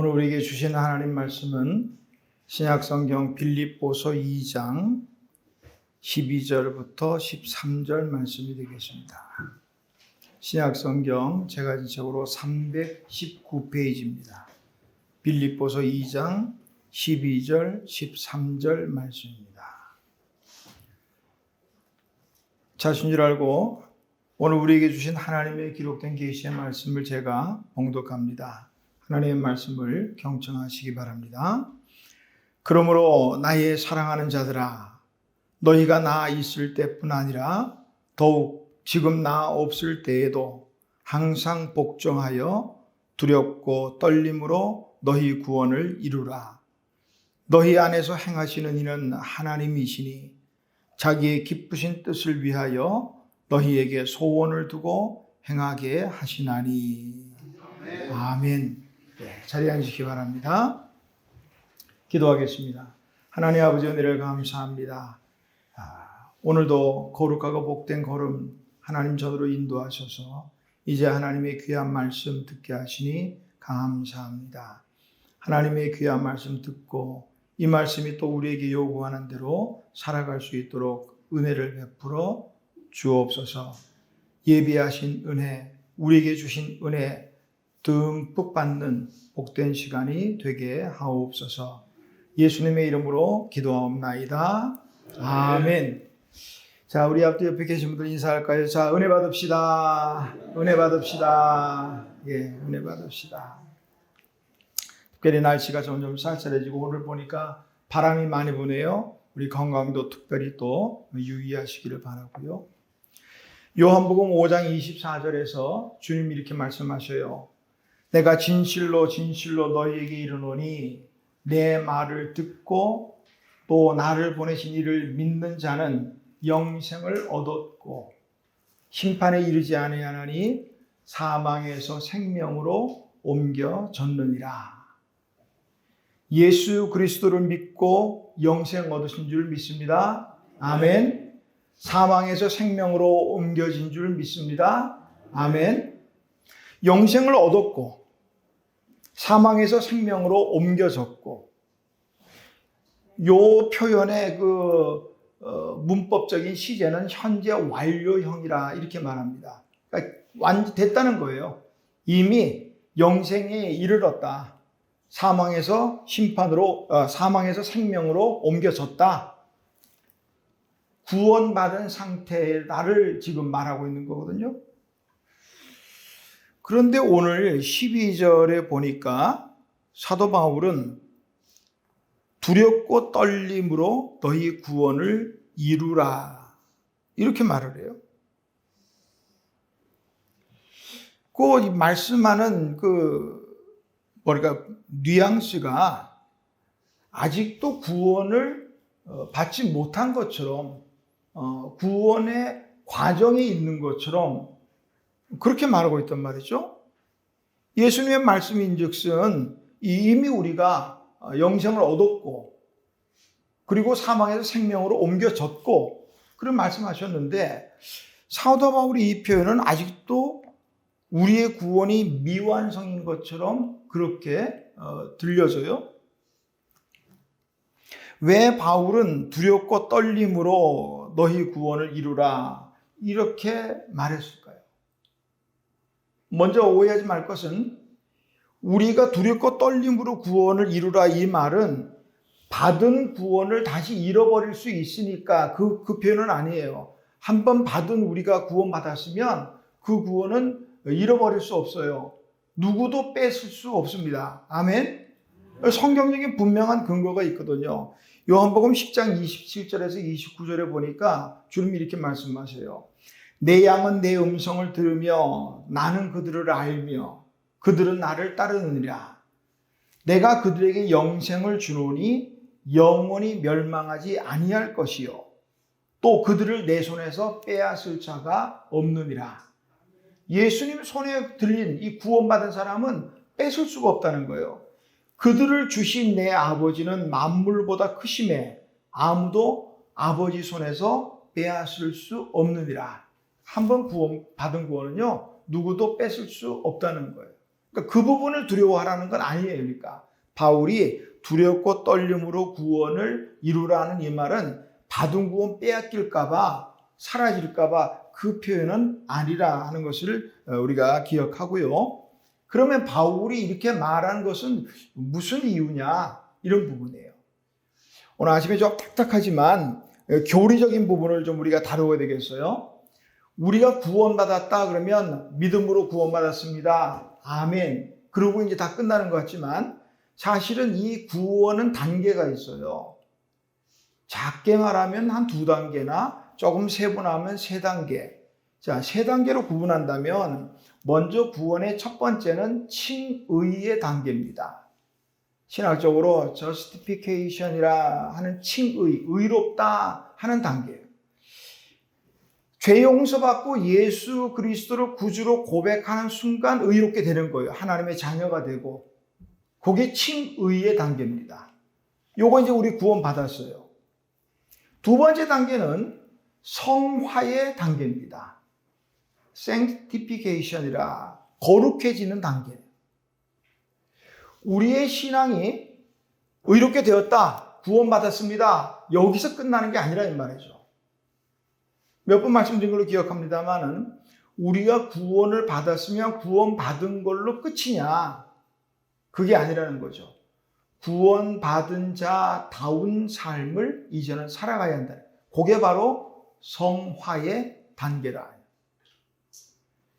오늘 우리에게 주신 하나님 말씀은 신약성경 빌립보서 2장 12절부터 13절 말씀이 되겠습니다. 신약성경 제가 지적으로 319페이지입니다. 빌립보서 2장 12절 13절 말씀입니다. 자신 줄 알고 오늘 우리에게 주신 하나님의 기록된 계시의 말씀을 제가 봉독합니다. 하나님의 말씀을 경청하시기 바랍니다. 그러므로 나의 사랑하는 자들아, 너희가 나 있을 때뿐 아니라 더욱 지금 나 없을 때에도 항상 복종하여 두렵고 떨림으로 너희 구원을 이루라. 너희 안에서 행하시는 이는 하나님이시니 자기의 기쁘신 뜻을 위하여 너희에게 소원을 두고 행하게 하시나니. 아멘. 자리에 앉으시기 바랍니다. 기도하겠습니다. 하나님 아버지 은혜를 감사합니다. 오늘도 거룩하고 복된 걸음 하나님 전으로 인도하셔서 이제 하나님의 귀한 말씀 듣게 하시니 감사합니다. 하나님의 귀한 말씀 듣고 이 말씀이 또 우리에게 요구하는 대로 살아갈 수 있도록 은혜를 베풀어 주옵소서. 예비하신 은혜, 우리에게 주신 은혜 듬뿍 받는 복된 시간이 되게 하옵소서. 예수님의 이름으로 기도하옵나이다. 아멘. 자, 우리 앞뒤 옆에 계신 분들 인사할까요? 자, 은혜 받읍시다. 은혜 받읍시다. 예, 은혜 받읍시다. 특별히 날씨가 점점 쌀쌀해지고 오늘 보니까 바람이 많이 부네요. 우리 건강도 특별히 또 유의하시기를 바라고요. 요한복음 5장 24절에서 주님이 이렇게 말씀하셔요. 내가 진실로 진실로 너희에게 이르노니 내 말을 듣고 또 나를 보내신 이를 믿는 자는 영생을 얻었고 심판에 이르지 아니하나니 사망에서 생명으로 옮겨졌느니라. 예수 그리스도를 믿고 영생 얻으신 줄 믿습니다. 아멘. 사망에서 생명으로 옮겨진 줄 믿습니다. 아멘. 영생을 얻었고 사망에서 생명으로 옮겨졌고, 요 표현의 문법적인 시제는 현재 완료형이라 이렇게 말합니다. 그러니까 됐다는 거예요. 이미 영생에 이르렀다. 사망에서 생명으로 옮겨졌다. 구원받은 상태의 나를 지금 말하고 있는 거거든요. 그런데 오늘 12절에 보니까 사도 바울은 두렵고 떨림으로 너희 구원을 이루라 이렇게 말을 해요. 그 말씀하는 뉘앙스가 아직도 구원을 받지 못한 것처럼 구원의 과정에 있는 것처럼 그렇게 말하고 있단 말이죠. 예수님의 말씀인즉슨 이미 우리가 영생을 얻었고 그리고 사망에서 생명으로 옮겨졌고 그런 말씀하셨는데 사도 바울이 이 표현은 아직도 우리의 구원이 미완성인 것처럼 그렇게 들려져요. 왜 바울은 두렵고 떨림으로 너희 구원을 이루라 이렇게 말했을까요? 먼저 오해하지 말 것은 우리가 두렵고 떨림으로 구원을 이루라 이 말은 받은 구원을 다시 잃어버릴 수 있으니까 그 표현은 아니에요. 한번 받은 우리가 구원받았으면 그 구원은 잃어버릴 수 없어요. 누구도 뺏을 수 없습니다. 아멘. 성경적인 분명한 근거가 있거든요. 요한복음 10장 27절에서 29절에 보니까 주님이 이렇게 말씀하세요. 내 양은 내 음성을 들으며 나는 그들을 알며 그들은 나를 따르느니라. 내가 그들에게 영생을 주노니 영원히 멸망하지 아니할 것이요 또 그들을 내 손에서 빼앗을 자가 없느니라. 예수님 손에 들린 이 구원받은 사람은 뺏을 수가 없다는 거예요. 그들을 주신 내 아버지는 만물보다 크심에 아무도 아버지 손에서 빼앗을 수 없느니라. 한번 받은 구원은요 누구도 뺏을 수 없다는 거예요. 그러니까 그 부분을 두려워하라는 건 아니에요. 그러니까 바울이 두렵고 떨림으로 구원을 이루라는 이 말은 받은 구원 빼앗길까봐, 사라질까봐 그 표현은 아니라 하는 것을 우리가 기억하고요. 그러면 바울이 이렇게 말한 것은 무슨 이유냐? 이런 부분이에요. 오늘 아침에 좀 딱딱하지만 교리적인 부분을 좀 우리가 다루어야 되겠어요. 우리가 구원받았다 그러면 믿음으로 구원받았습니다. 아멘. 그러고 이제 다 끝나는 것 같지만 사실은 이 구원은 단계가 있어요. 작게 말하면 한 2단계나 조금 세분하면 3단계. 자, 3단계로 구분한다면 먼저 구원의 첫 번째는 칭의의 단계입니다. 신학적으로 justification이라 하는 칭의, 의롭다 하는 단계예요. 죄 용서받고 예수 그리스도를 구주로 고백하는 순간 의롭게 되는 거예요. 하나님의 자녀가 되고. 그게 칭의의 단계입니다. 요거 이제 우리 구원 받았어요. 두 번째 단계는 성화의 단계입니다. sanctification이라 거룩해지는 단계. 우리의 신앙이 의롭게 되었다, 구원받았습니다. 여기서 끝나는 게 아니라 이 말이죠. 몇 번 말씀드린 걸로 기억합니다만은 우리가 구원을 받았으면 구원받은 걸로 끝이냐? 그게 아니라는 거죠. 구원받은 자다운 삶을 이제는 살아가야 한다. 그게 바로 성화의 단계라.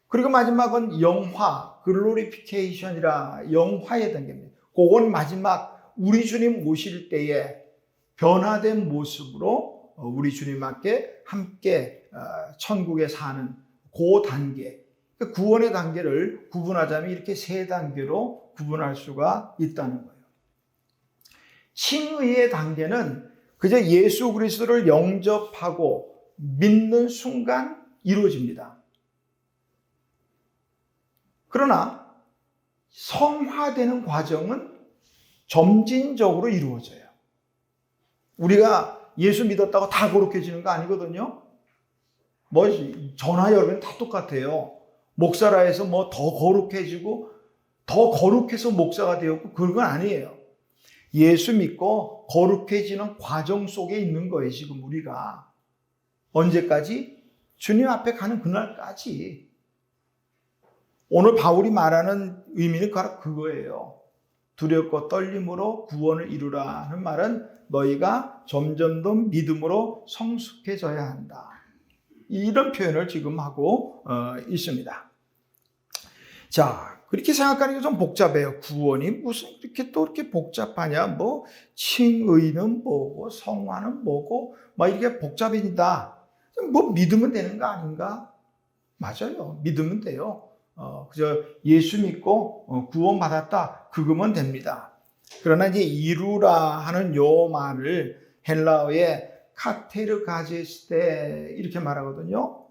그리고 마지막은 영화, 글로리피케이션이라 영화의 단계입니다. 그건 마지막 우리 주님 모실 때에 변화된 모습으로 우리 주님께 함께 천국에 사는 그 단계. 구원의 단계를 구분하자면 이렇게 3단계로 구분할 수가 있다는 거예요. 칭의의 단계는 그저 예수 그리스도를 영접하고 믿는 순간 이루어집니다. 그러나 성화되는 과정은 점진적으로 이루어져요. 우리가 예수 믿었다고 다 거룩해지는 거 아니거든요. 뭐 전화 열면 다 똑같아요. 목사라 해서 뭐 더 거룩해지고 더 거룩해서 목사가 되었고 그런 건 아니에요. 예수 믿고 거룩해지는 과정 속에 있는 거예요. 지금 우리가. 언제까지? 주님 앞에 가는 그날까지. 오늘 바울이 말하는 의미는 바로 그거예요. 두렵고 떨림으로 구원을 이루라 하는 말은 너희가 점점 더 믿음으로 성숙해져야 한다. 이런 표현을 지금 하고 있습니다. 자, 그렇게 생각하니까 좀 복잡해요. 구원이 무슨 이렇게 또 이렇게 복잡하냐? 뭐 칭의는 뭐고 성화는 뭐고 막 이렇게 복잡해진다. 뭐 믿으면 되는 거 아닌가? 맞아요. 믿으면 돼요. 그저 예수 믿고 구원받았다. 그거면 됩니다. 그러나 이제 이루라 하는 요 말을 헬라어의 카테르가제스테 이렇게 말하거든요.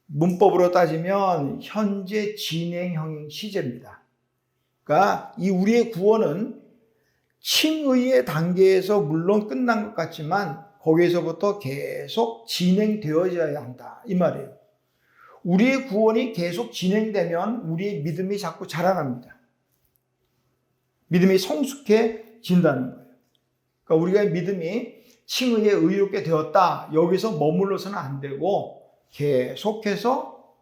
문법으로 따지면 현재 진행형 시제입니다. 그러니까 이 우리의 구원은 칭의의 단계에서 물론 끝난 것 같지만 거기에서부터 계속 진행되어져야 한다. 이 말이에요. 우리의 구원이 계속 진행되면 우리의 믿음이 자꾸 자라납니다. 믿음이 성숙해진다는 거예요. 그러니까 우리가 믿음이 칭의에 의롭게 되었다. 여기서 머물러서는 안 되고 계속해서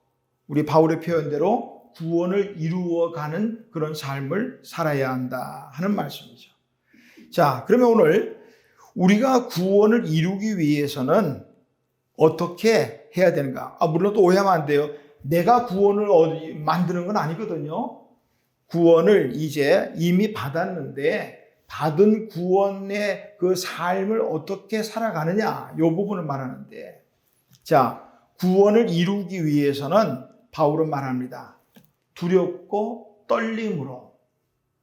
우리 바울의 표현대로 구원을 이루어가는 그런 삶을 살아야 한다 하는 말씀이죠. 자, 그러면 오늘 우리가 구원을 이루기 위해서는 어떻게 해야 되는가? 물론 또 오해하면 안 돼요. 내가 구원을 만드는 건 아니거든요. 구원을 이제 이미 받았는데 받은 구원의 그 삶을 어떻게 살아가느냐 이 부분을 말하는데, 자, 구원을 이루기 위해서는 바울은 말합니다. 두렵고 떨림으로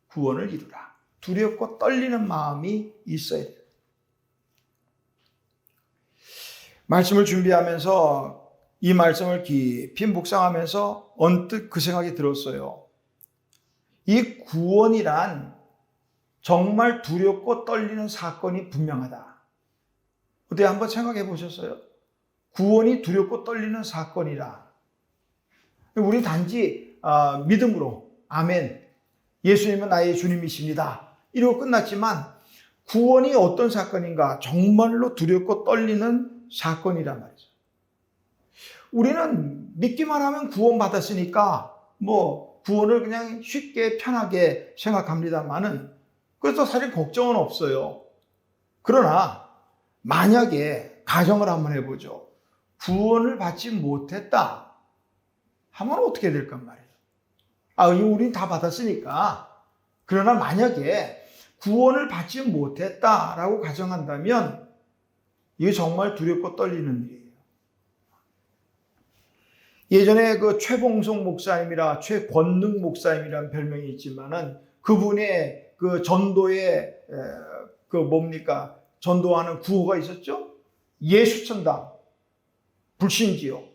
구원을 이루라. 두렵고 떨리는 마음이 있어야 돼요. 말씀을 준비하면서 이 말씀을 깊이 묵상하면서 언뜻 그 생각이 들었어요. 이 구원이란 정말 두렵고 떨리는 사건이 분명하다. 어떻게 한번 생각해 보셨어요? 구원이 두렵고 떨리는 사건이라. 우리 단지 믿음으로 아멘 예수님은 나의 주님이십니다. 이러고 끝났지만 구원이 어떤 사건인가? 정말로 두렵고 떨리는 사건이란 말이죠. 우리는 믿기만 하면 구원받았으니까 구원을 그냥 쉽게 편하게 생각합니다만은 그래서 사실 걱정은 없어요. 그러나 만약에 가정을 한번 해보죠. 구원을 받지 못했다 하면 어떻게 될까 말이에요. 우린 다 받았으니까. 그러나 만약에 구원을 받지 못했다라고 가정한다면 이게 정말 두렵고 떨리는 일이에요. 예전에 그 최봉송 목사님이라 최권능 목사님이라는 별명이 있지만은 그분의 그 전도에 전도하는 구호가 있었죠? 예수천당, 불신지옥.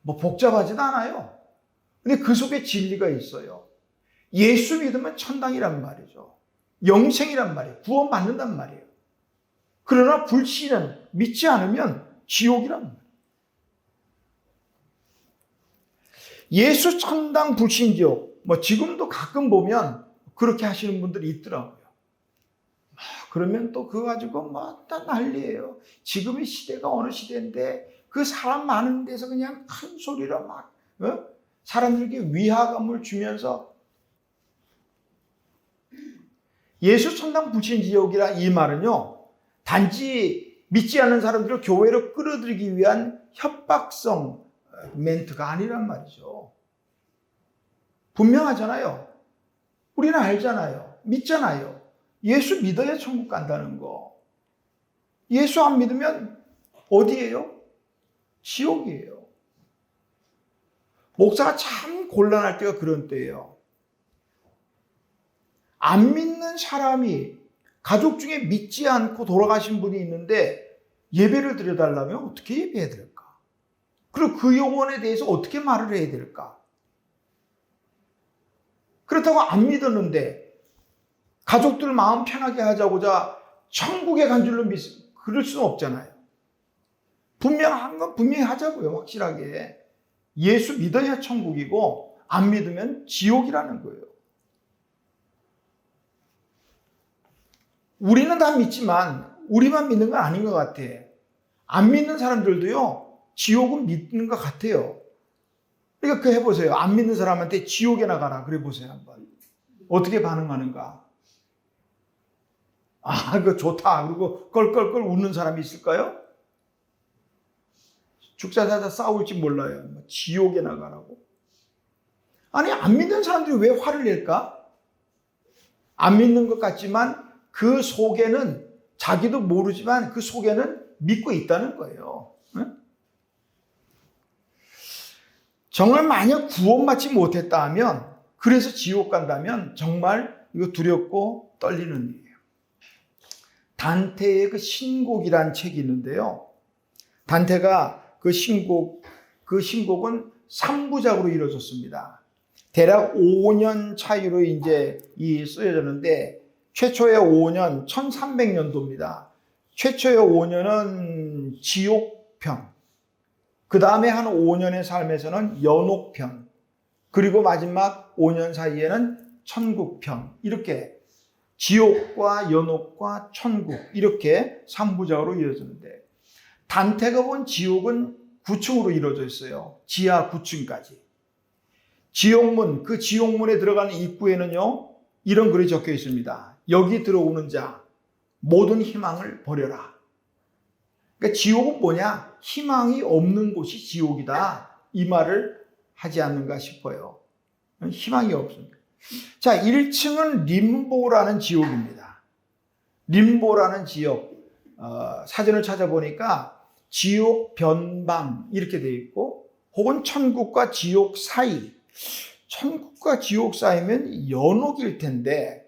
복잡하지도 않아요. 근데 그 속에 진리가 있어요. 예수 믿으면 천당이란 말이죠. 영생이란 말이에요. 구원받는단 말이에요. 그러나 불신은 믿지 않으면 지옥이란 말이에요. 예수 천당 불신지옥. 지금도 가끔 보면 그렇게 하시는 분들이 있더라고요. 그러면 또 그거 가지고 다 난리예요. 지금의 시대가 어느 시대인데 그 사람 많은 데서 그냥 큰 소리로 사람들에게 위화감을 주면서 예수 천당 불신지옥이라 이 말은요, 단지 믿지 않는 사람들을 교회로 끌어들이기 위한 협박성 멘트가 아니란 말이죠. 분명하잖아요. 우리는 알잖아요. 믿잖아요. 예수 믿어야 천국 간다는 거. 예수 안 믿으면 어디예요? 지옥이에요. 목사가 참 곤란할 때가 그런 때예요. 안 믿는 사람이 가족 중에 믿지 않고 돌아가신 분이 있는데 예배를 드려달라면 어떻게 예배해야 될까? 그리고 그 영혼에 대해서 어떻게 말을 해야 될까? 그렇다고 안 믿었는데 가족들 마음 편하게 하자고자 천국에 간 줄로 그럴 수는 없잖아요. 분명한 건 분명히 하자고요. 확실하게. 예수 믿어야 천국이고 안 믿으면 지옥이라는 거예요. 우리는 다 믿지만 우리만 믿는 건 아닌 것 같아. 안 믿는 사람들도요, 지옥은 믿는 것 같아요. 그러니까 그 해보세요. 안 믿는 사람한테 지옥에 나가라. 그래 보세요. 한번. 어떻게 반응하는가? 그거 좋다. 그리고 껄껄껄 웃는 사람이 있을까요? 죽자자자 싸울지 몰라요. 지옥에 나가라고. 아니, 안 믿는 사람들이 왜 화를 낼까? 안 믿는 것 같지만 그 속에는 자기도 모르지만 그 속에는 믿고 있다는 거예요. 정말 만약 구원받지 못했다 하면, 그래서 지옥 간다면 정말 이거 두렵고 떨리는 일이에요. 단테의 그 신곡이란 책이 있는데요. 단테가 그 신곡은 3부작으로 이루어졌습니다. 대략 5년 차이로 이제 쓰여졌는데, 최초의 5년 1300년도입니다. 최초의 5년은 지옥편, 그 다음에 한 5년의 삶에서는 연옥편, 그리고 마지막 5년 사이에는 천국편, 이렇게 지옥과 연옥과 천국, 이렇게 3부작으로 이어졌는데, 단테가 본 지옥은 9층으로 이루어져 있어요. 지하 9층까지. 지옥문, 그 지옥문에 들어가는 입구에는요, 이런 글이 적혀 있습니다. 여기 들어오는 자, 모든 희망을 버려라. 그러니까 지옥은 뭐냐? 희망이 없는 곳이 지옥이다. 이 말을 하지 않는가 싶어요. 희망이 없습니다. 자, 1층은 림보라는 지옥입니다. 림보라는 지역, 사전을 찾아보니까 지옥 변방 이렇게 되어 있고, 혹은 천국과 지옥 사이, 천국과 지옥 사이면 연옥일 텐데,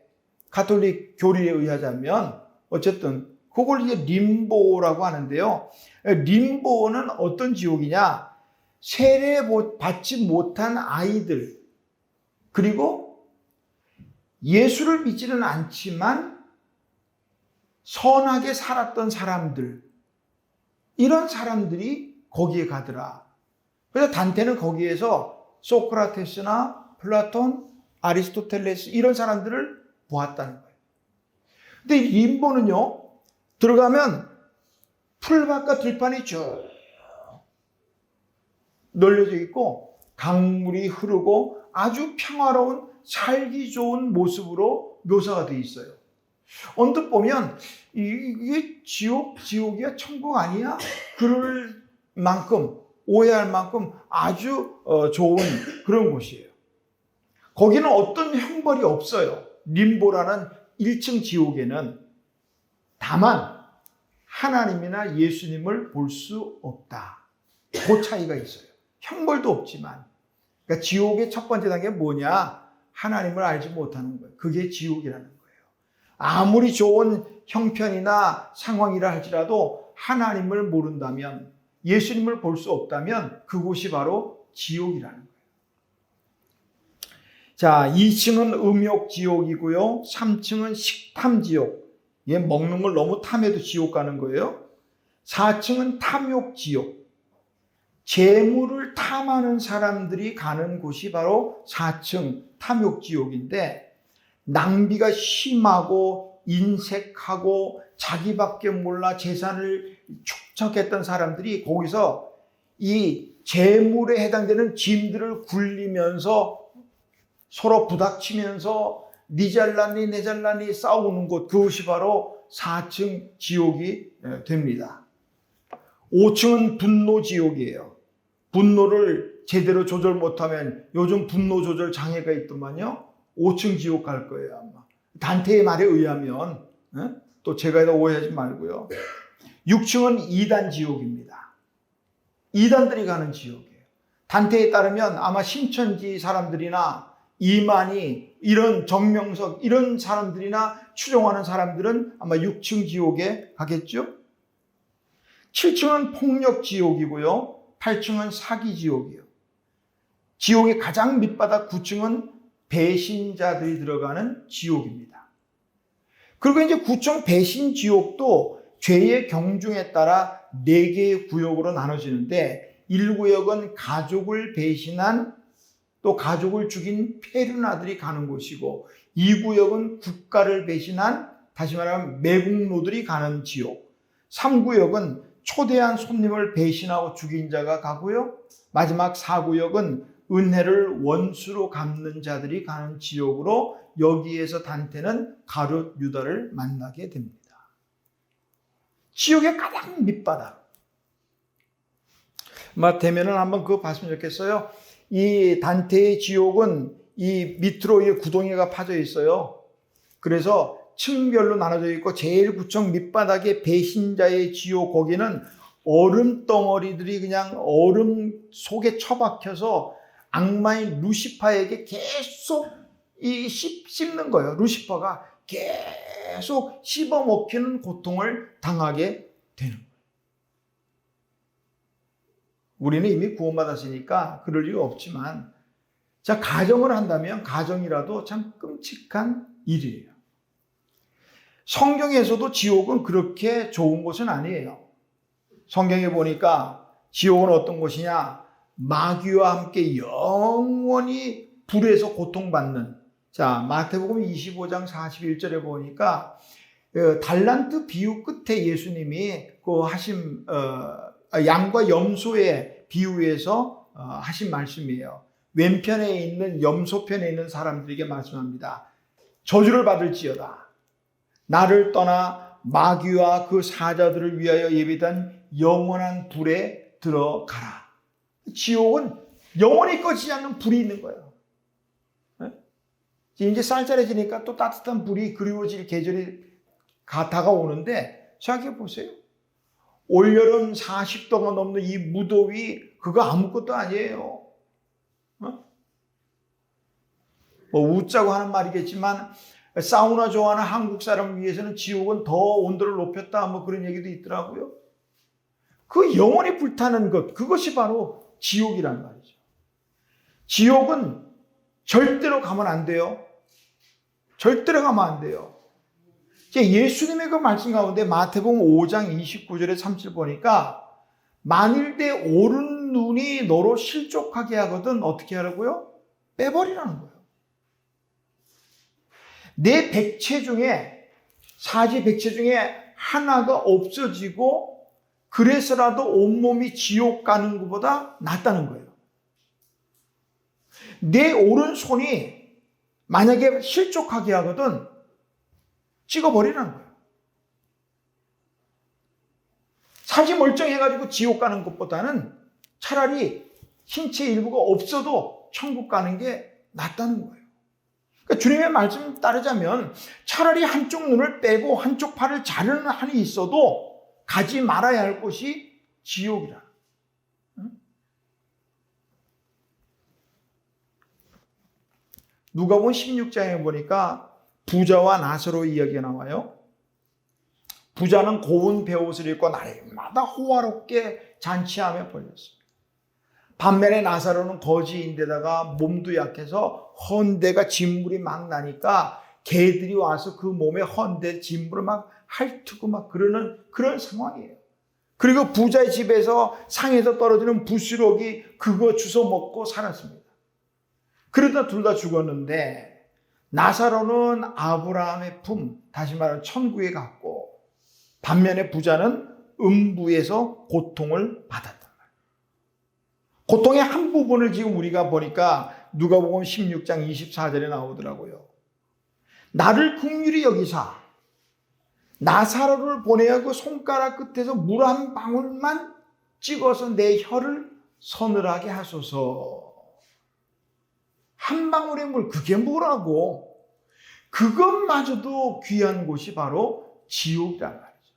가톨릭 교리에 의하자면 어쨌든 그걸 이제 림보라고 하는데요. 림보는 어떤 지옥이냐? 세례 받지 못한 아이들, 그리고 예수를 믿지는 않지만 선하게 살았던 사람들, 이런 사람들이 거기에 가더라. 그래서 단테는 거기에서 소크라테스나 플라톤, 아리스토텔레스 이런 사람들을 보았다는 거예요. 근데 림보는요, 들어가면 풀밭과 들판이 쭉 널려져 있고 강물이 흐르고 아주 평화로운 살기 좋은 모습으로 묘사가 되어 있어요. 언뜻 보면 이게 지옥이야 천국 아니야? 그럴 만큼 오해할 만큼 아주 좋은 그런 곳이에요. 거기는 어떤 형벌이 없어요. 림보라는 1층 지옥에는. 다만 하나님이나 예수님을 볼 수 없다. 그 차이가 있어요. 형벌도 없지만. 그러니까 지옥의 첫 번째 단계가 뭐냐? 하나님을 알지 못하는 거예요. 그게 지옥이라는 거예요. 아무리 좋은 형편이나 상황이라 할지라도 하나님을 모른다면, 예수님을 볼 수 없다면 그곳이 바로 지옥이라는 거예요. 자, 2층은 음욕지옥이고요. 3층은 식탐지옥. 얘 먹는 걸 너무 탐해도 지옥 가는 거예요. 4층은 탐욕지옥. 재물을 탐하는 사람들이 가는 곳이 바로 4층 탐욕지옥인데, 낭비가 심하고 인색하고 자기밖에 몰라 재산을 축적했던 사람들이 거기서 이 재물에 해당되는 짐들을 굴리면서 서로 부닥치면서 니 잘났니 내 잘났니 싸우는 곳, 그것이 바로 4층 지옥이 됩니다. 5층은 분노지옥이에요. 분노를 제대로 조절 못하면, 요즘 분노 조절 장애가 있더만요, 5층 지옥 갈 거예요 아마. 단테의 말에 의하면. 또 제가 오해하지 말고요. 6층은 이단 지옥입니다. 이단들이 가는 지옥이에요. 단테에 따르면 아마 신천지 사람들이나 이만희, 이런 정명석, 이런 사람들이나 추종하는 사람들은 아마 6층 지옥에 가겠죠. 7층은 폭력지옥이고요. 8층은 사기지옥이에요. 지옥의 가장 밑바닥 9층은 배신자들이 들어가는 지옥입니다. 그리고 이제 9층 배신지옥도 죄의 경중에 따라 4개의 구역으로 나눠지는데, 1구역은 가족을 배신한, 또 가족을 죽인 페르나들이 가는 곳이고, 2구역은 국가를 배신한, 다시 말하면 매국노들이 가는 지옥, 3구역은 초대한 손님을 배신하고 죽인 자가 가고요, 마지막 4구역은 은혜를 원수로 갚는 자들이 가는 지옥으로, 여기에서 단테는 가룟 유다를 만나게 됩니다. 지옥의 가장 밑바닥. 대면은 한번 그거 봤으면 좋겠어요. 이 단테의 지옥은 이 밑으로 구덩이가 파져 있어요. 그래서 층별로 나눠져 있고, 제일 9층 밑바닥에 배신자의 지옥, 거기는 얼음 덩어리들이 그냥 얼음 속에 처박혀서 악마인 루시파에게 계속 씹는 거예요. 루시파가 계속 씹어먹히는 고통을 당하게 되는 거예요. 우리는 이미 구원받았으니까 그럴 리가 없지만, 자, 가정을 한다면 가정이라도 참 끔찍한 일이에요. 성경에서도 지옥은 그렇게 좋은 곳은 아니에요. 성경에 보니까 지옥은 어떤 곳이냐? 마귀와 함께 영원히 불에서 고통받는. 자, 마태복음 25장 41절에 보니까 달란트 비유 끝에 예수님이 그 하신 양과 염소의 비유에서 하신 말씀이에요. 왼편에 있는 염소편에 있는 사람들에게 말씀합니다. 저주를 받을지어다. 나를 떠나 마귀와 그 사자들을 위하여 예비된 영원한 불에 들어가라. 지옥은 영원히 꺼지지 않는 불이 있는 거예요. 이제 쌀쌀해지니까 또 따뜻한 불이 그리워질 계절이 다가오는데, 생각해 보세요. 올여름 40도가 넘는 이 무더위, 그거 아무것도 아니에요. 웃자고 하는 말이겠지만, 사우나 좋아하는 한국 사람을 위해서는 지옥은 더 온도를 높였다, 그런 얘기도 있더라고요. 그 영원히 불타는 것, 그것이 바로 지옥이란 말이죠. 지옥은 절대로 가면 안 돼요. 절대로 가면 안 돼요. 예수님의 그 말씀 가운데 마태복음 5장 29절에 30절 보니까, 만일 내 오른 눈이 너로 실족하게 하거든 어떻게 하라고요? 빼버리라는 거예요. 내 백체 중에, 사지 백체 중에 하나가 없어지고 그래서라도 온몸이 지옥 가는 것보다 낫다는 거예요. 내 오른손이 만약에 실족하게 하거든 찍어버리라는 거예요. 사지 멀쩡해가지고 지옥 가는 것보다는 차라리 신체 일부가 없어도 천국 가는 게 낫다는 거예요. 그러니까 주님의 말씀 따르자면 차라리 한쪽 눈을 빼고 한쪽 팔을 자르는 한이 있어도 가지 말아야 할 곳이 지옥이라. 누가복음 16장에 보니까 부자와 나사로 이야기가 나와요. 부자는 고운 베옷을 입고 날마다 호화롭게 잔치하며 벌렸습니다. 반면에 나사로는 거지인데다가 몸도 약해서 헌대가 진물이 막 나니까 개들이 와서 그 몸에 헌대 진물을 막 핥고 막 그러는 그런 상황이에요. 그리고 부자의 집에서 상에서 떨어지는 부스러기 그거 주워 먹고 살았습니다. 그러다 둘 다 죽었는데 나사로는 아브라함의 품, 다시 말하면 천국에 갔고 반면에 부자는 음부에서 고통을 받았단 말이에요. 고통의 한 부분을 지금 우리가 보니까 누가복음 16장 24절에 나오더라고요. 나를 긍휼히 여기사 나사로를 보내어 그 손가락 끝에서 물 한 방울만 찍어서 내 혀를 서늘하게 하소서. 한 방울의 물, 그게 뭐라고? 그것마저도 귀한 곳이 바로 지옥이란 말이죠.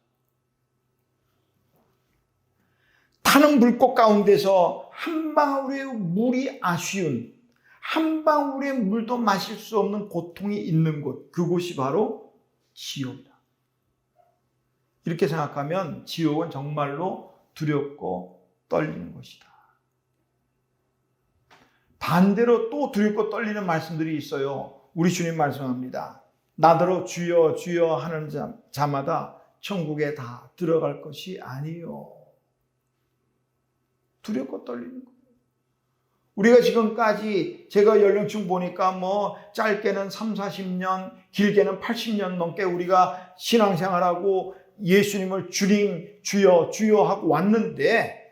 타는 불꽃 가운데서 한 방울의 물이 아쉬운, 한 방울의 물도 마실 수 없는 고통이 있는 곳, 그곳이 바로 지옥이다. 이렇게 생각하면 지옥은 정말로 두렵고 떨리는 곳이다. 반대로 또 두렵고 떨리는 말씀들이 있어요. 우리 주님 말씀합니다. 나더러 주여 주여 하는 자마다 천국에 다 들어갈 것이 아니요. 두렵고 떨리는 거예요. 우리가 지금까지 제가 연령층 보니까 뭐 짧게는 3, 40년, 길게는 80년 넘게 우리가 신앙생활하고 예수님을 주님, 주여, 주여 하고 왔는데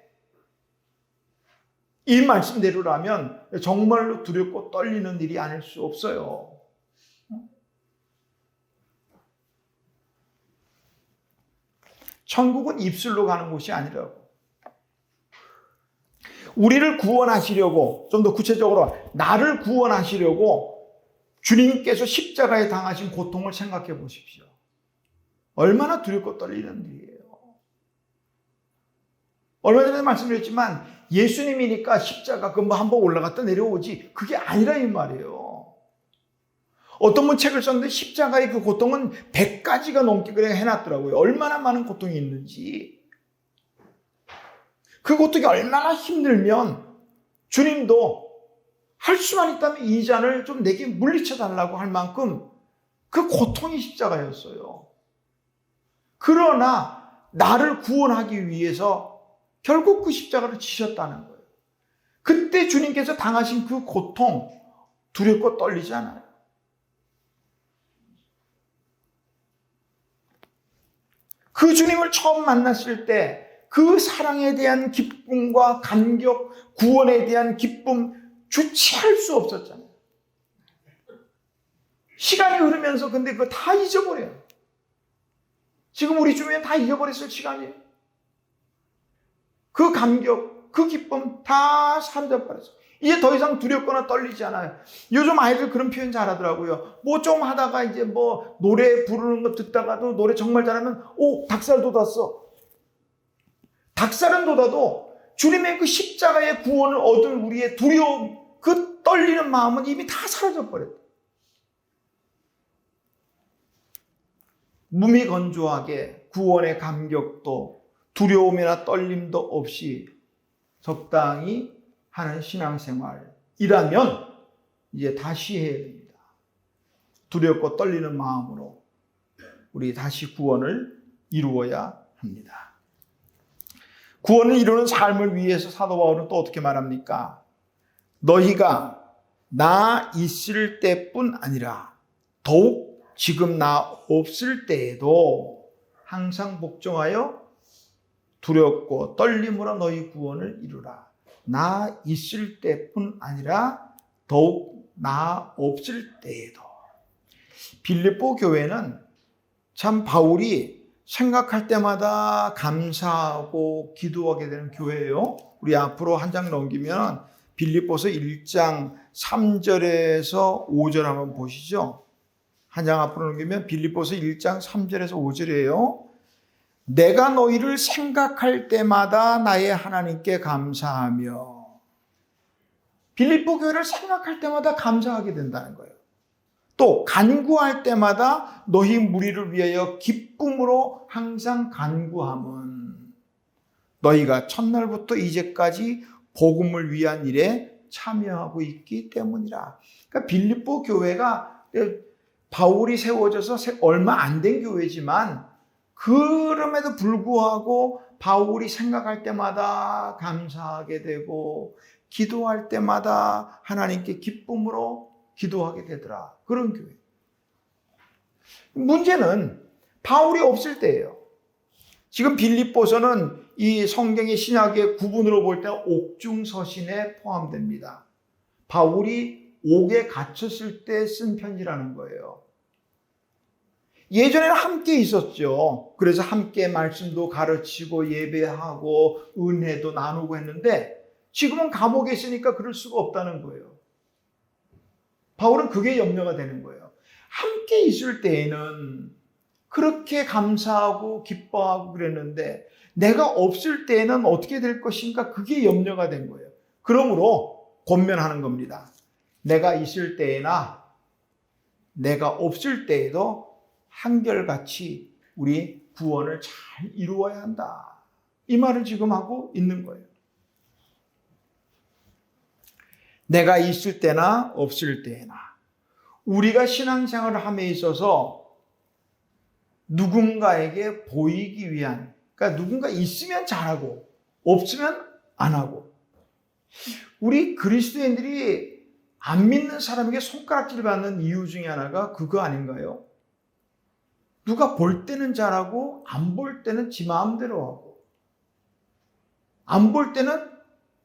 이 말씀대로라면 정말로 두렵고 떨리는 일이 아닐 수 없어요. 천국은 입술로 가는 곳이 아니라고. 우리를 구원하시려고, 좀 더 구체적으로 나를 구원하시려고 주님께서 십자가에 당하신 고통을 생각해 보십시오. 얼마나 두렵고 떨리는 일이에요. 얼마 전에 말씀드렸지만 예수님이니까 십자가 뭐 한번 올라갔다 내려오지 그게 아니라 이 말이에요. 어떤 분 책을 썼는데 십자가의 그 고통은 100가지가 넘게 그냥 해놨더라고요. 얼마나 많은 고통이 있는지. 그 고통이 얼마나 힘들면 주님도 할 수만 있다면 이 잔을 좀 내게 물리쳐 달라고 할 만큼 그 고통이 십자가였어요. 그러나 나를 구원하기 위해서 결국 그 십자가를 지셨다는 거예요. 그때 주님께서 당하신 그 고통 두렵고 떨리지 않아요. 그 주님을 처음 만났을 때 그 사랑에 대한 기쁨과 감격, 구원에 대한 기쁨 주체할 수 없었잖아요. 시간이 흐르면서 근데 그거 다 잊어버려요. 지금 우리 주변에 다 잊어버렸을 시간이에요. 그 감격, 그 기쁨 다 사라져버렸어요. 이제 더 이상 두렵거나 떨리지 않아요. 요즘 아이들 그런 표현 잘하더라고요. 뭐 좀 하다가 이제 뭐 노래 부르는 거 듣다가도 노래 정말 잘하면 닭살 돋았어. 닭살은 돋아도 주님의 그 십자가의 구원을 얻은 우리의 두려움, 그 떨리는 마음은 이미 다 사라져버렸다. 무미건조하게 구원의 감격도 두려움이나 떨림도 없이 적당히 하는 신앙생활이라면 이제 다시 해야 됩니다. 두렵고 떨리는 마음으로 우리 다시 구원을 이루어야 합니다. 구원을 이루는 삶을 위해서 사도 바울은 또 어떻게 말합니까? 너희가 나 있을 때뿐 아니라 더욱 지금 나 없을 때에도 항상 복종하여 두렵고 떨림으로 너희 구원을 이루라. 나 있을 때뿐 아니라 더욱 나 없을 때에도. 빌립보 교회는 참 바울이 생각할 때마다 감사하고 기도하게 되는 교회예요. 우리 앞으로 한 장 넘기면 빌립보서 1장 3절에서 5절 한번 보시죠. 한 장 앞으로 넘기면 빌립보서 1장 3절에서 5절이에요. 내가 너희를 생각할 때마다 나의 하나님께 감사하며. 빌립보 교회를 생각할 때마다 감사하게 된다는 거예요. 또 간구할 때마다 너희 무리를 위하여 기쁨으로 항상 간구함은 너희가 첫날부터 이제까지 복음을 위한 일에 참여하고 있기 때문이라. 그러니까 빌립보 교회가 바울이 세워져서 얼마 안 된 교회지만 그럼에도 불구하고 바울이 생각할 때마다 감사하게 되고 기도할 때마다 하나님께 기쁨으로 기도하게 되더라. 그런 교회. 문제는 바울이 없을 때예요. 지금 빌립보서는 이 성경의 신약의 구분으로 볼 때 옥중서신에 포함됩니다. 바울이 옥에 갇혔을 때 쓴 편지라는 거예요. 예전에는 함께 있었죠. 그래서 함께 말씀도 가르치고 예배하고 은혜도 나누고 했는데 지금은 감옥에 있으니까 그럴 수가 없다는 거예요. 바울은 그게 염려가 되는 거예요. 함께 있을 때에는 그렇게 감사하고 기뻐하고 그랬는데 내가 없을 때에는 어떻게 될 것인가, 그게 염려가 된 거예요. 그러므로 권면하는 겁니다. 내가 있을 때나 내가 없을 때에도 한결같이 우리 구원을 잘 이루어야 한다. 이 말을 지금 하고 있는 거예요. 내가 있을 때나 없을 때나 우리가 신앙생활을 함에 있어서 누군가에게 보이기 위한, 그러니까 누군가 있으면 잘하고 없으면 안 하고, 우리 그리스도인들이 안 믿는 사람에게 손가락질 받는 이유 중에 하나가 그거 아닌가요? 누가 볼 때는 잘하고 안 볼 때는 지 마음대로 하고, 안 볼 때는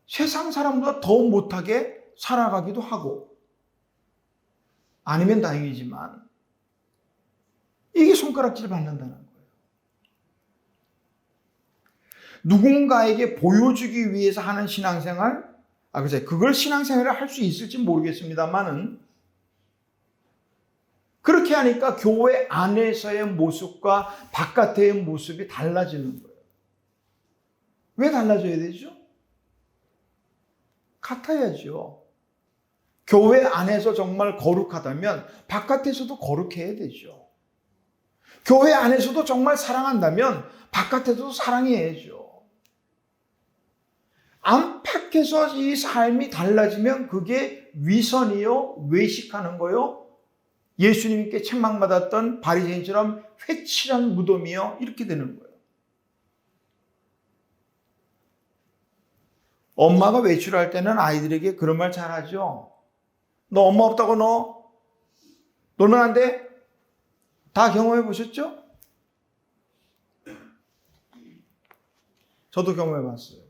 세상 사람보다 더 못하게 살아가기도 하고, 아니면 다행이지만 이게 손가락질 받는다는 거예요. 누군가에게 보여주기 위해서 하는 신앙생활, 글쎄 그걸 신앙생활을 할 수 있을지 모르겠습니다만은 그렇게 하니까 교회 안에서의 모습과 바깥의 모습이 달라지는 거예요. 왜 달라져야 되죠? 같아야죠. 교회 안에서 정말 거룩하다면 바깥에서도 거룩해야 되죠. 교회 안에서도 정말 사랑한다면 바깥에서도 사랑해야죠. 안팎에서 이 삶이 달라지면 그게 위선이요, 외식하는 거요, 예수님께 책망받았던 바리새인처럼 회칠한 무덤이요, 이렇게 되는 거예요. 엄마가 외출할 때는 아이들에게 그런 말 잘하죠. 너 엄마 없다고 놀면 안 돼? 다 경험해 보셨죠? 저도 경험해 봤어요.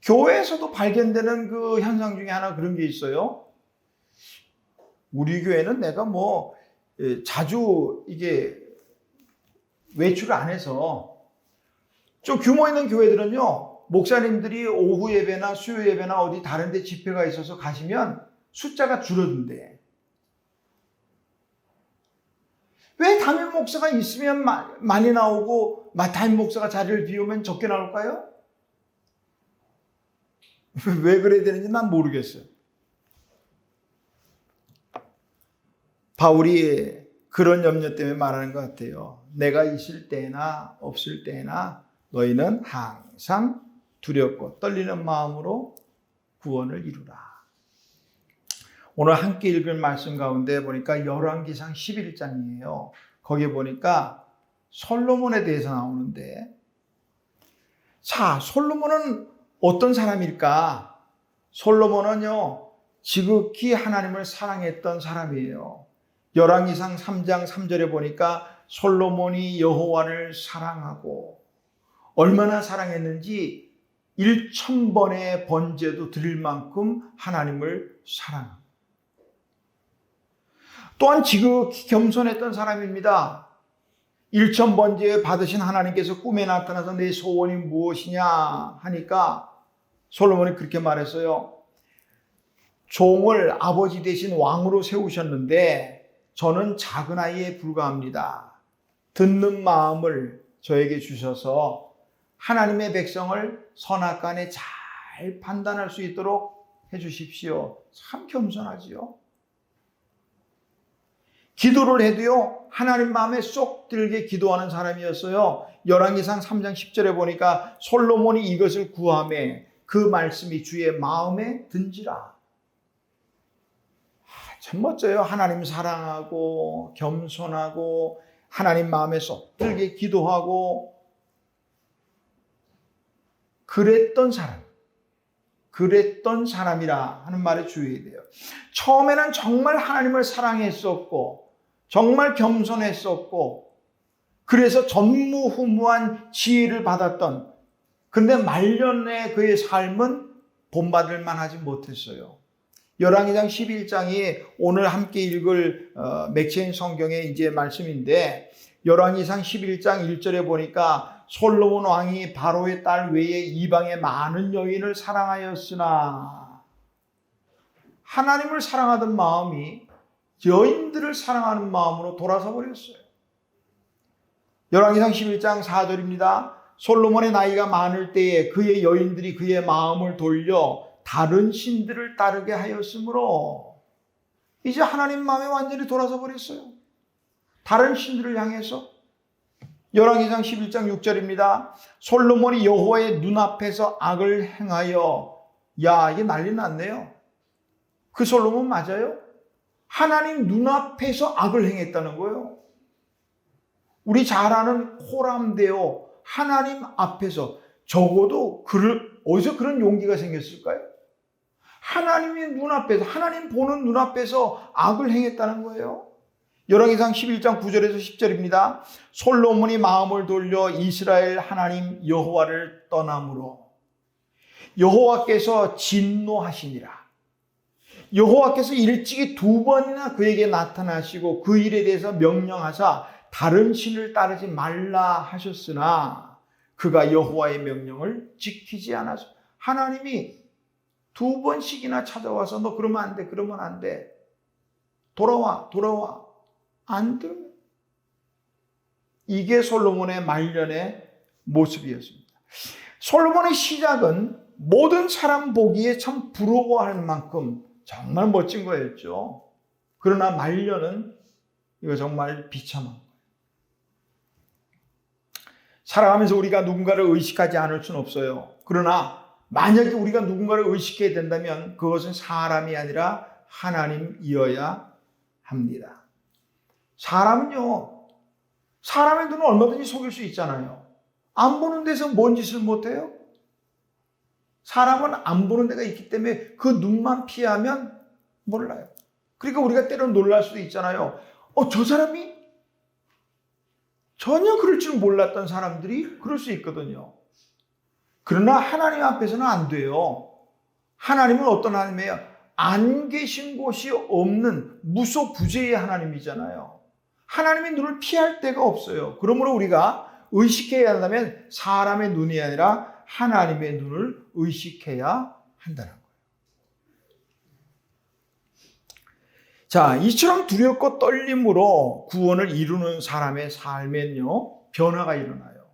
교회에서도 발견되는 그 현상 중에 하나 그런 게 있어요. 우리 교회는 내가 자주 이게 외출을 안 해서, 좀 규모 있는 교회들은요, 목사님들이 오후 예배나 수요 예배나 어디 다른 데 집회가 있어서 가시면 숫자가 줄어든대. 왜 담임 목사가 있으면 많이 나오고 담임 목사가 자리를 비우면 적게 나올까요? 왜 그래야 되는지 난 모르겠어요. 바울이 그런 염려 때문에 말하는 것 같아요. 내가 있을 때나 없을 때나 너희는 항상 두렵고 떨리는 마음으로 구원을 이루라. 오늘 함께 읽을 말씀 가운데 보니까 열왕기상 11장이에요. 거기에 보니까 솔로몬에 대해서 나오는데, 자, 솔로몬은 어떤 사람일까? 솔로몬은요, 지극히 하나님을 사랑했던 사람이에요. 열왕기상 3장 3절에 보니까 솔로몬이 여호와를 사랑하고 얼마나 사랑했는지 1000번의 번제도 드릴 만큼 하나님을 사랑합니다. 또한 지극히 겸손했던 사람입니다. 1000번제 받으신 하나님께서 꿈에 나타나서 내 소원이 무엇이냐 하니까 솔로몬이 그렇게 말했어요. 종을 아버지 대신 왕으로 세우셨는데 저는 작은 아이에 불과합니다. 듣는 마음을 저에게 주셔서 하나님의 백성을 선악간에 잘 판단할 수 있도록 해주십시오. 참 겸손하지요. 기도를 해도요, 하나님 마음에 쏙 들게 기도하는 사람이었어요. 열왕기상 3장 10절에 보니까 솔로몬이 이것을 구하매 그 말씀이 주의 마음에 든지라. 참 멋져요. 하나님 사랑하고 겸손하고 하나님 마음에 쏙 들게 기도하고 그랬던 사람이라 하는 말에 주의해야 돼요. 처음에는 정말 하나님을 사랑했었고 정말 겸손했었고 그래서 전무후무한 지혜를 받았던, 근데 말년에 그의 삶은 본받을 만하지 못했어요. 열왕기상 11장이 오늘 함께 읽을 맥체인 성경의 이제 말씀인데 열왕기상 11장 1절에 보니까 솔로몬 왕이 바로의 딸 외에 이방의 많은 여인을 사랑하였으나 하나님을 사랑하던 마음이 여인들을 사랑하는 마음으로 돌아서 버렸어요. 열왕기상 11장 4절입니다. 솔로몬의 나이가 많을 때에 그의 여인들이 그의 마음을 돌려 다른 신들을 따르게 하였으므로 이제 하나님 마음에 완전히 돌아서 버렸어요. 다른 신들을 향해서. 열왕기상 11장 6절입니다. 솔로몬이 여호와의 눈앞에서 악을 행하여, 야, 이게 난리 났네요. 그 솔로몬 맞아요? 하나님 눈앞에서 악을 행했다는 거예요. 우리 잘 아는 호람데오, 하나님 앞에서. 적어도 어디서 그런 용기가 생겼을까요? 하나님의 눈앞에서, 하나님 보는 눈앞에서 악을 행했다는 거예요. 열왕기상 11장 9절에서 10절입니다. 솔로몬이 마음을 돌려 이스라엘 하나님 여호와를 떠남으로 여호와께서 진노하시니라. 여호와께서 일찍이 2번이나 그에게 나타나시고 그 일에 대해서 명령하사 다른 신을 따르지 말라 하셨으나 그가 여호와의 명령을 지키지 않아서, 하나님이 2번씩이나 찾아와서 너 그러면 안 돼, 그러면 안 돼, 돌아와 안 돼. 이게 솔로몬의 말년의 모습이었습니다. 솔로몬의 시작은 모든 사람 보기에 참 부러워할 만큼 정말 멋진 거였죠. 그러나 말년은 이거 정말 비참한 거예요. 살아가면서 우리가 누군가를 의식하지 않을 수는 없어요. 그러나 만약에 우리가 누군가를 의식해야 된다면 그것은 사람이 아니라 하나님이어야 합니다. 사람은요, 사람의 눈은 얼마든지 속일 수 있잖아요. 안 보는 데서 뭔 짓을 못해요? 사람은 안 보는 데가 있기 때문에 그 눈만 피하면 몰라요. 그러니까 우리가 때로는 놀랄 수도 있잖아요. 저 사람이 전혀 그럴 줄 몰랐던 사람들이 그럴 수 있거든요. 그러나 하나님 앞에서는 안 돼요. 하나님은 어떤 하나님이에요? 안 계신 곳이 없는 무소부재의 하나님이잖아요. 하나님의 눈을 피할 데가 없어요. 그러므로 우리가 의식해야 한다면 사람의 눈이 아니라 하나님의 눈을 의식해야 한다는 거예요. 자, 이처럼 두렵고 떨림으로 구원을 이루는 사람의 삶엔요, 변화가 일어나요.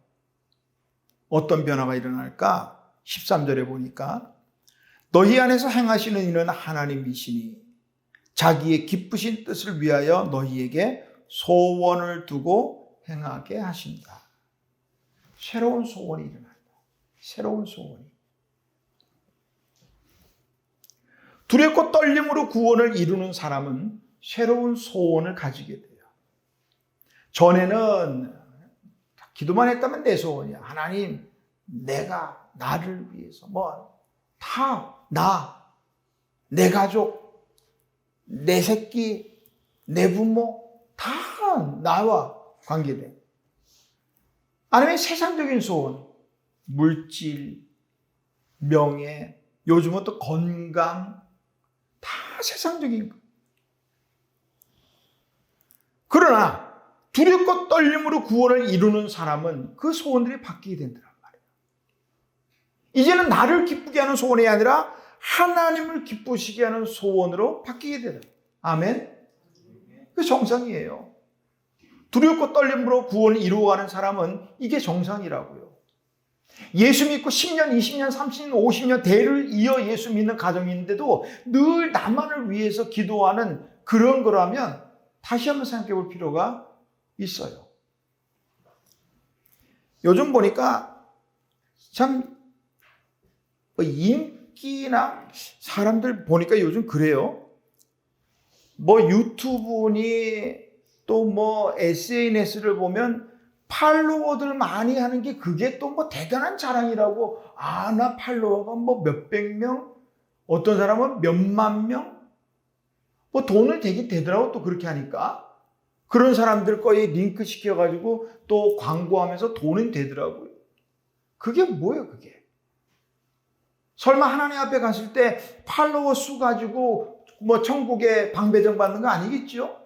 어떤 변화가 일어날까? 13절에 보니까 너희 안에서 행하시는 이는 하나님이시니 자기의 기쁘신 뜻을 위하여 너희에게 소원을 두고 행하게 하신다. 새로운 소원이 일어난다. 새로운 소원이. 두렵고 떨림으로 구원을 이루는 사람은 새로운 소원을 가지게 돼요. 전에는 기도만 했다면 내 소원이야. 하나님, 내가 나를 위해서 내 가족, 내 새끼, 내 부모 다 나와 관계돼. 아니면 세상적인 소원, 물질, 명예, 요즘은 또 건강, 다 세상적인 거. 그러나 두렵고 떨림으로 구원을 이루는 사람은 그 소원들이 바뀌게 된다는 말이에요. 이제는 나를 기쁘게 하는 소원이 아니라 하나님을 기쁘시게 하는 소원으로 바뀌게 되다. 아멘. 그게 정상이에요. 두렵고 떨림으로 구원을 이루어가는 사람은 이게 정상이라고요. 예수 믿고 10년, 20년, 30년, 50년 대를 이어 예수 믿는 가정인데도 늘 나만을 위해서 기도하는 그런 거라면 다시 한번 생각해 볼 필요가 있어요. 요즘 보니까 참 인기나 사람들 보니까 요즘 그래요. 뭐 유튜브니 또 뭐 SNS를 보면 팔로워들 많이 하는 게 그게 또 뭐 대단한 자랑이라고. 아, 나 팔로워가 뭐 몇백 명, 어떤 사람은 몇만 명, 뭐 돈을 되긴 되더라고. 또 그렇게 하니까 그런 사람들 거에 링크 시켜가지고 또 광고하면서 돈은 되더라고요. 그게 뭐예요, 그게? 설마 하나님 앞에 갔을 때 팔로워 수 가지고 뭐 천국에 방배정 받는 거 아니겠죠?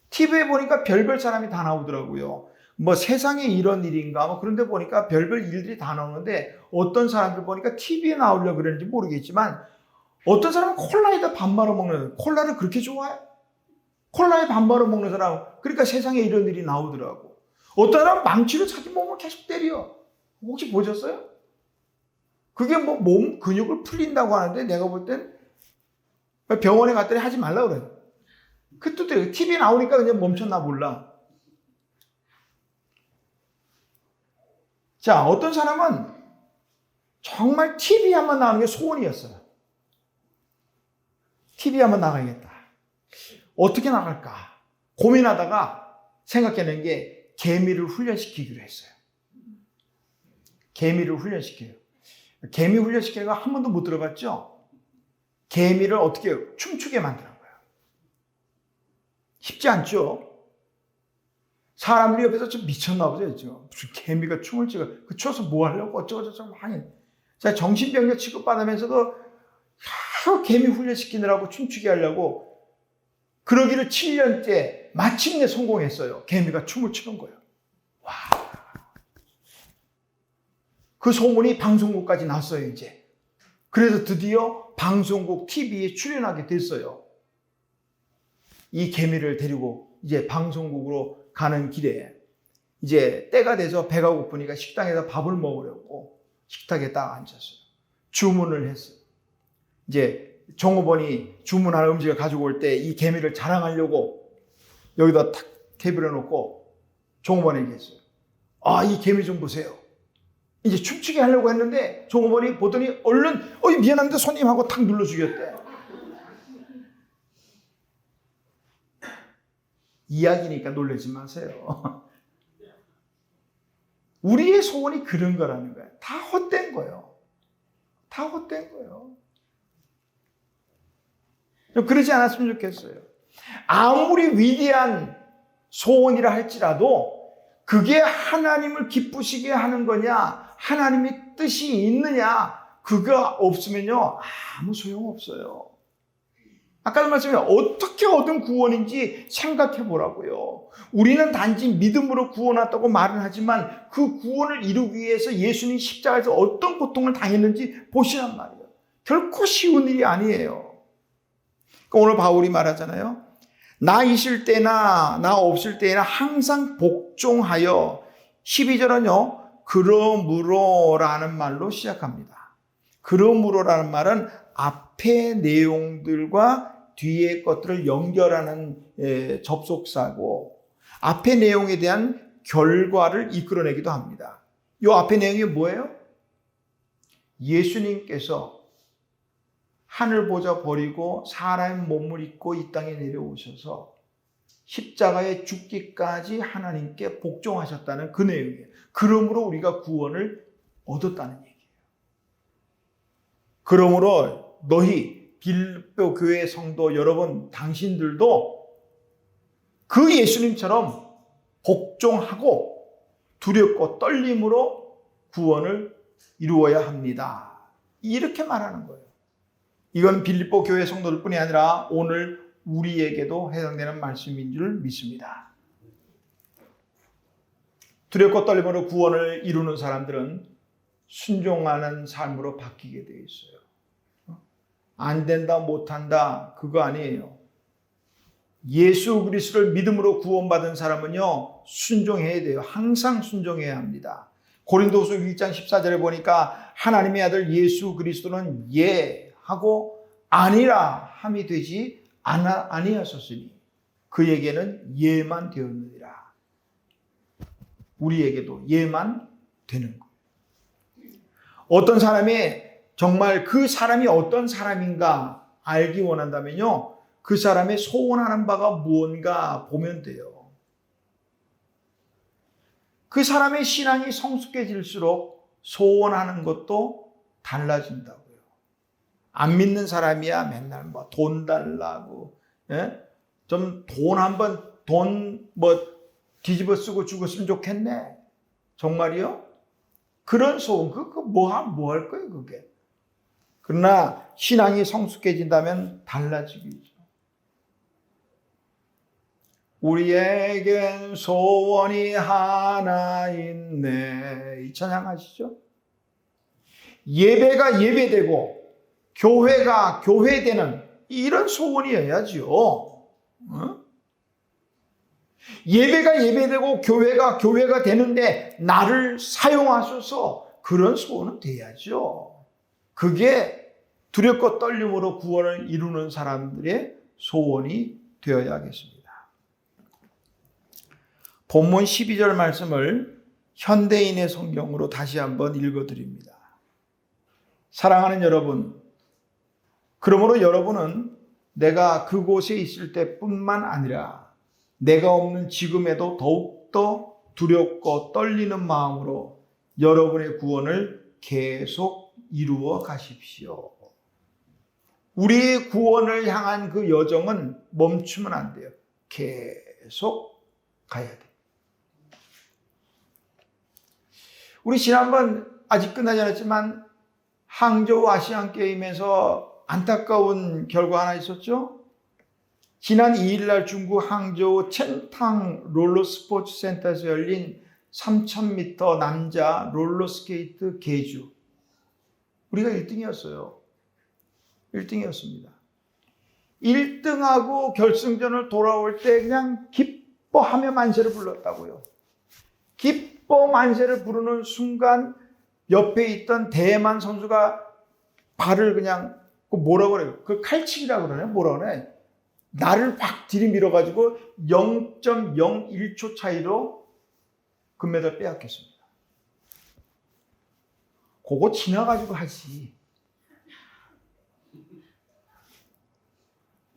TV에 보니까 별별 사람이 다 나오더라고요. 뭐 세상에 이런 일인가 뭐 그런데 보니까 별별 일들이 다 나오는데 어떤 사람들 보니까 TV에 나오려고 그러는지 모르겠지만 어떤 사람은 콜라에다 밥 말아 먹는, 콜라를 그렇게 좋아해? 콜라에 밥 말아 먹는 사람, 그러니까 세상에 이런 일이 나오더라고. 어떤 사람은 망치로 자기 몸을 계속 때려. 혹시 보셨어요? 그게 뭐 몸 근육을 풀린다고 하는데 내가 볼 땐 병원에 갔더니 하지 말라고 그래요. 그 또 TV 나오니까 그냥 멈췄나 몰라. 자, 어떤 사람은 정말 TV 한번 나오는 게 소원이었어요. TV 한번 나가야겠다. 어떻게 나갈까? 고민하다가 생각해낸 게 개미를 훈련시키기로 했어요. 개미를 훈련시켜요. 개미 훈련시키는 거 한 번도 못 들어봤죠? 개미를 어떻게 해요? 춤추게 만드는 거예요. 쉽지 않죠? 사람들이 옆에서 좀 미쳤나 보죠. 무슨 개미가 춤을 추고, 그 춰서 뭐 하려고 어쩌고저쩌고 많이. 자, 정신병자 취급받으면서도 개미 훈련시키느라고 춤추게 하려고 그러기를 7년째 마침내 성공했어요. 개미가 춤을 추는 거예요. 와. 그 소문이 방송국까지 났어요, 이제. 그래서 드디어 방송국 TV에 출연하게 됐어요. 이 개미를 데리고 이제 방송국으로 가는 길에 이제 때가 돼서 배가 고프니까 식당에서 밥을 먹으려고 식탁에 딱 앉았어요. 주문을 했어요. 이제 종업원이 주문한 음식을 가지고 올 때 이 개미를 자랑하려고 여기다 탁 테이블에 놓고 종업원에게 했어요. 아, 이 개미 좀 보세요. 이제 춤추게 하려고 했는데 종업원이 보더니 얼른 미안한데 손님하고 탁 눌러주겠대. 이야기니까 놀라지 마세요. 우리의 소원이 그런 거라는 거예요. 다 헛된 거예요. 다 헛된 거예요. 좀 그러지 않았으면 좋겠어요. 아무리 위대한 소원이라 할지라도 그게 하나님을 기쁘시게 하는 거냐, 하나님의 뜻이 있느냐, 그거 없으면요 아무 소용없어요. 아까도 말씀드린 어떻게 얻은 구원인지 생각해 보라고요. 우리는 단지 믿음으로 구원했다고 말은 하지만 그 구원을 이루기 위해서 예수님 십자가에서 어떤 고통을 당했는지 보시란 말이에요. 결코 쉬운 일이 아니에요. 그러니까 오늘 바울이 말하잖아요. 나 있을 때나 나 없을 때나 항상 복종하여 12절은요. 그러므로라는 말로 시작합니다. 그러므로라는 말은 앞의 내용들과 뒤의 것들을 연결하는 접속사고 앞의 내용에 대한 결과를 이끌어내기도 합니다. 이 앞의 내용이 뭐예요? 예수님께서 하늘 보좌 버리고 사람의 몸을 입고 이 땅에 내려오셔서 십자가에 죽기까지 하나님께 복종하셨다는 그 내용이에요. 그러므로 우리가 구원을 얻었다는 얘기예요. 그러므로 너희 빌립보 교회 성도 여러분, 당신들도 그 예수님처럼 복종하고 두렵고 떨림으로 구원을 이루어야 합니다. 이렇게 말하는 거예요. 이건 빌립보 교회 성도들 뿐이 아니라 오늘 우리에게도 해당되는 말씀인 줄 믿습니다. 두렵고 떨림으로 구원을 이루는 사람들은 순종하는 삶으로 바뀌게 되어 있어요. 안 된다, 못한다, 그거 아니에요. 예수 그리스도를 믿음으로 구원받은 사람은요, 순종해야 돼요. 항상 순종해야 합니다. 고린도후서 1장 14절에 보니까 하나님의 아들 예수 그리스도는 예 하고 아니라 함이 되지 아니하셨으니 그에게는 예만 되었느니라. 우리에게도 예만 되는 거예요. 어떤 사람이 정말 그 사람이 어떤 사람인가 알기 원한다면요, 그 사람의 소원하는 바가 무언가 보면 돼요. 그 사람의 신앙이 성숙해질수록 소원하는 것도 달라진다고요. 안 믿는 사람이야 맨날 뭐 돈 달라고, 예? 좀 돈 한번 돈 뭐 뒤집어 쓰고 죽었으면 좋겠네. 정말이요? 그런 소원, 뭐 할 거예요, 그게. 그러나 신앙이 성숙해진다면 달라지겠죠. 우리에겐 소원이 하나 있네. 이 찬양 아시죠? 예배가 예배되고 교회가 교회되는 이런 소원이어야지요. 어? 예배가 예배되고 교회가 교회가 되는데 나를 사용하셔서 그런 소원은 돼야죠. 그게 두렵고 떨림으로 구원을 이루는 사람들의 소원이 되어야겠습니다. 본문 12절 말씀을 현대인의 성경으로 다시 한번 읽어드립니다. 사랑하는 여러분, 그러므로 여러분은 내가 그곳에 있을 때뿐만 아니라 내가 없는 지금에도 더욱더 두렵고 떨리는 마음으로 여러분의 구원을 계속 이루어 가십시오. 우리의 구원을 향한 그 여정은 멈추면 안 돼요. 계속 가야 돼요. 우리 지난번 아직 끝나지 않았지만 항저우 아시안게임에서 안타까운 결과 하나 있었죠? 지난 2일날 중국 항저우 첸탕 롤러스포츠 센터에서 열린 3000m 남자 롤러스케이트 계주. 우리가 1등이었어요. 1등이었습니다. 1등하고 결승전을 돌아올 때 그냥 기뻐하며 만세를 불렀다고요. 기뻐 만세를 부르는 순간 옆에 있던 대만 선수가 발을 그냥 뭐라 그래요? 그 칼치기라고 그러나요? 뭐라 그러나요? 나를 확 들이밀어가지고 0.01초 차이로 금메달 빼앗겼습니다. 그거 지나가지고 하지.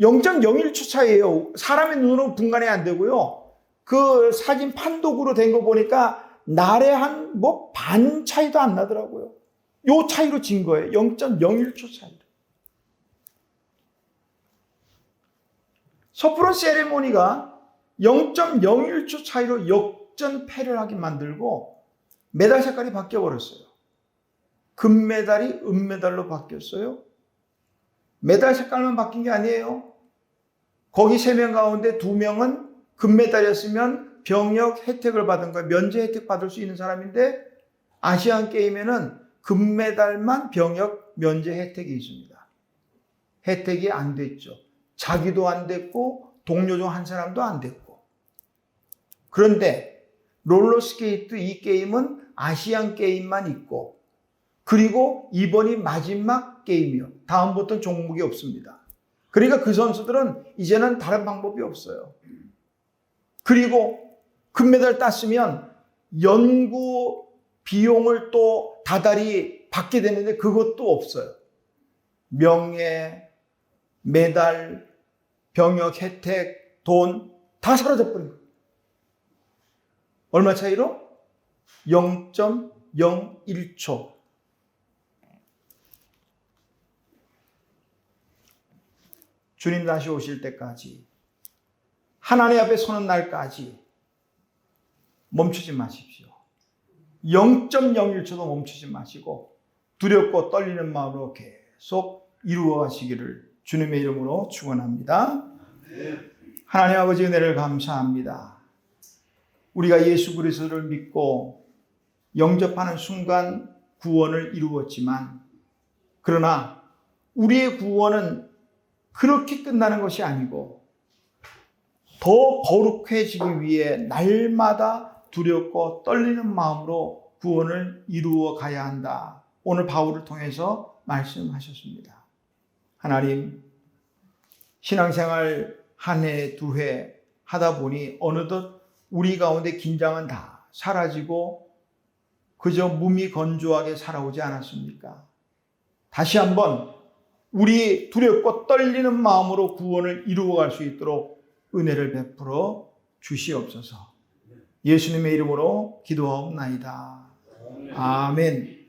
0.01초 차이예요. 사람의 눈으로 분간이 안 되고요. 그 사진 판독으로 된 거 보니까 날에 한 반 차이도 안 나더라고요. 요 차이로 진 거예요. 0.01초 차이로. 섣부른 세레모니가 0.01초 차이로 역전패를 하게 만들고 메달 색깔이 바뀌어버렸어요. 금메달이 은메달로 바뀌었어요. 메달 색깔만 바뀐 게 아니에요. 거기 3명 가운데 2명은 금메달이었으면 병역 혜택을 받은 거예요. 면제 혜택 받을 수 있는 사람인데 아시안 게임에는 금메달만 병역 면제 혜택이 있습니다. 혜택이 안 됐죠. 자기도 안 됐고 동료 중 한 사람도 안 됐고. 그런데 롤러스케이트 이 게임은 아시안 게임만 있고 그리고 이번이 마지막 게임이요. 다음부터는 종목이 없습니다. 그러니까 그 선수들은 이제는 다른 방법이 없어요. 그리고 금메달 땄으면 연구 비용을 또 다달이 받게 되는데 그것도 없어요. 명예, 메달, 병역 혜택, 돈 다 사라져버린 거예요. 얼마 차이로? 0.01초. 주님 다시 오실 때까지, 하나님 앞에 서는 날까지 멈추지 마십시오. 0.01초도 멈추지 마시고 두렵고 떨리는 마음으로 계속 이루어 가시기를 주님의 이름으로 축원합니다. 하나님 아버지 은혜를 감사합니다. 우리가 예수 그리스도를 믿고 영접하는 순간 구원을 이루었지만, 그러나 우리의 구원은 그렇게 끝나는 것이 아니고 더 거룩해지기 위해 날마다 두렵고 떨리는 마음으로 구원을 이루어 가야 한다. 오늘 바울을 통해서 말씀하셨습니다. 하나님, 신앙생활 한 해, 두 해 하다 보니 어느덧 우리 가운데 긴장은 다 사라지고 그저 몸이 건조하게 살아오지 않았습니까? 다시 한번 우리 두렵고 떨리는 마음으로 구원을 이루어갈 수 있도록 은혜를 베풀어 주시옵소서. 예수님의 이름으로 기도하옵나이다. 아멘.